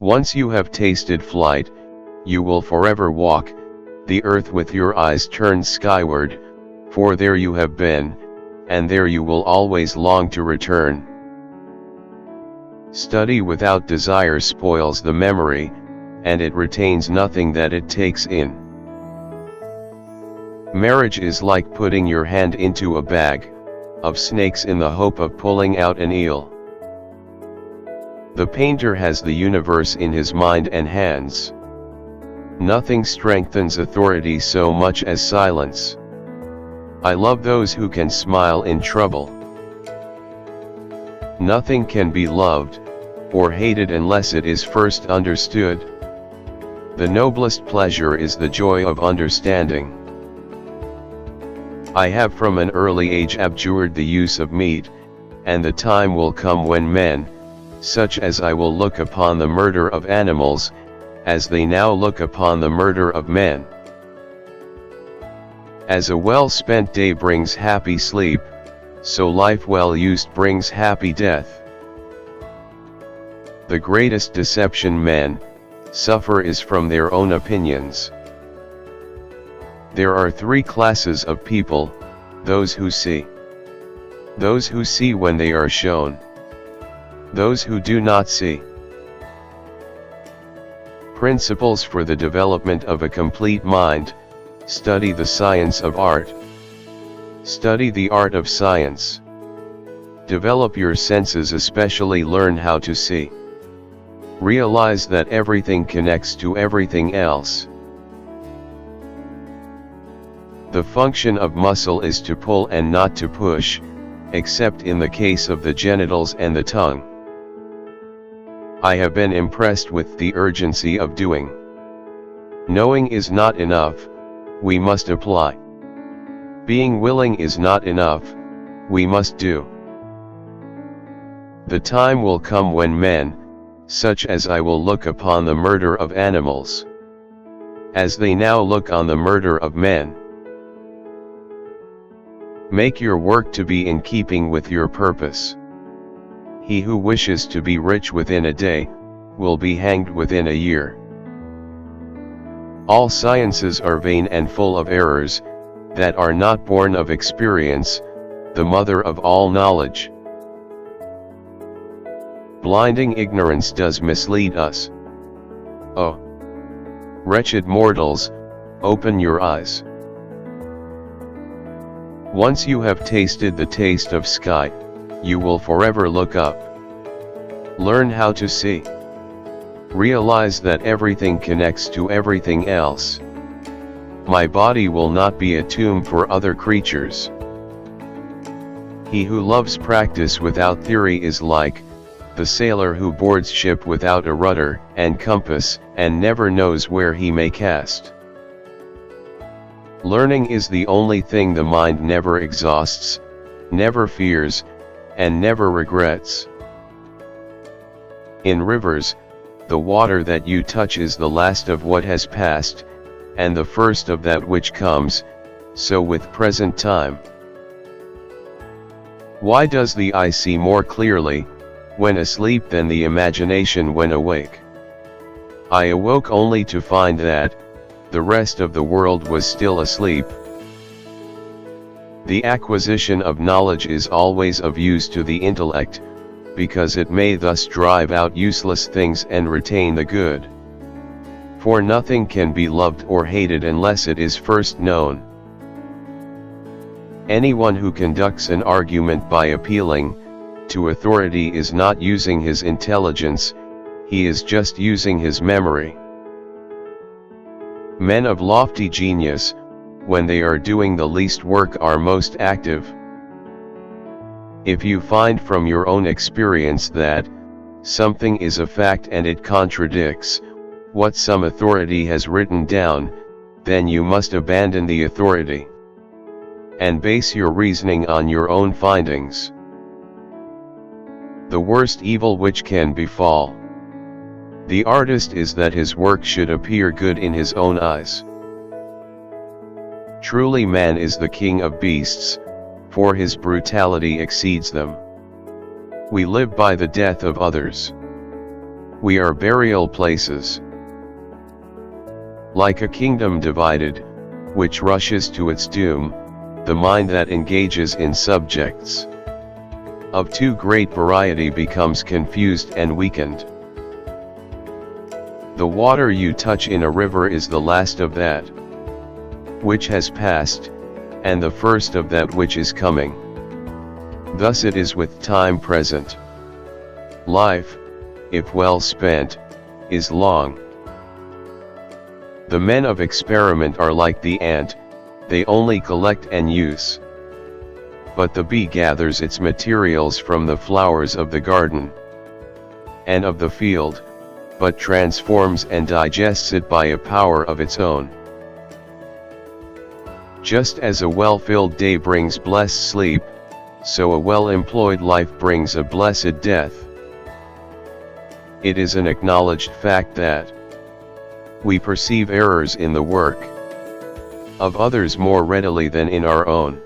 Once you have tasted flight, you will forever walk the earth with your eyes turned skyward, for there you have been, and there you will always long to return. Study without desire spoils the memory, and it retains nothing that it takes in. Marriage is like putting your hand into a bag of snakes in the hope of pulling out an eel. The painter has the universe in his mind and hands. Nothing strengthens authority so much as silence. I love those who can smile in trouble. Nothing can be loved or hated unless it is first understood. The noblest pleasure is the joy of understanding. I have from an early age abjured the use of meat, and the time will come when men, such as I will look upon the murder of animals, as they now look upon the murder of men. As a well-spent day brings happy sleep, so life well used brings happy death. The greatest deception men suffer is from their own opinions. There are three classes of people: those who see, those who see when they are shown, those who do not see. Principles for the development of a complete mind: study the science of art. Study the art of science. Develop your senses, especially learn how to see. Realize that everything connects to everything else. The function of muscle is to pull and not to push, except in the case of the genitals and the tongue. I have been impressed with the urgency of doing. Knowing is not enough, we must apply. Being willing is not enough, we must do. The time will come when men, such as I will look upon the murder of animals, as they now look on the murder of men. Make your work to be in keeping with your purpose. He who wishes to be rich within a day, will be hanged within a year. All sciences are vain and full of errors, that are not born of experience, the mother of all knowledge. Blinding ignorance does mislead us. Oh, wretched mortals, open your eyes. Once you have tasted the taste of sky, you will forever look up. Learn how to see. Realize that everything connects to everything else. My body will not be a tomb for other creatures. He who loves practice without theory is like the sailor who boards ship without a rudder and compass, and never knows where he may cast. Learning is the only thing the mind never exhausts, never fears, and never regrets. In rivers, the water that you touch is the last of what has passed, and the first of that which comes, so with present time. Why does the eye see more clearly when asleep than the imagination when awake? I awoke only to find that the rest of the world was still asleep. The acquisition of knowledge is always of use to the intellect, because it may thus drive out useless things and retain the good. For nothing can be loved or hated unless it is first known. Anyone who conducts an argument by appealing to authority is not using his intelligence, he is just using his memory. Men of lofty genius, when they are doing the least work, are most active. If you find from your own experience that something is a fact and it contradicts what some authority has written down, then you must abandon the authority and base your reasoning on your own findings. The worst evil which can befall the artist is that his work should appear good in his own eyes. Truly, man is the king of beasts, for his brutality exceeds them. We live by the death of others. we are burial places. Like a kingdom divided, which rushes to its doom, the mind that engages in subjects of too great variety becomes confused and weakened. The water you touch in a river is the last of that which has passed, and the first of that which is coming. Thus it is with time present. Life, if well spent, is long. The men of experiment are like the ant, they only collect and use. But the bee gathers its materials from the flowers of the garden and of the field, but transforms and digests it by a power of its own. Just as a well-filled day brings blessed sleep, so a well-employed life brings a blessed death. It is an acknowledged fact that we perceive errors in the work of others more readily than in our own.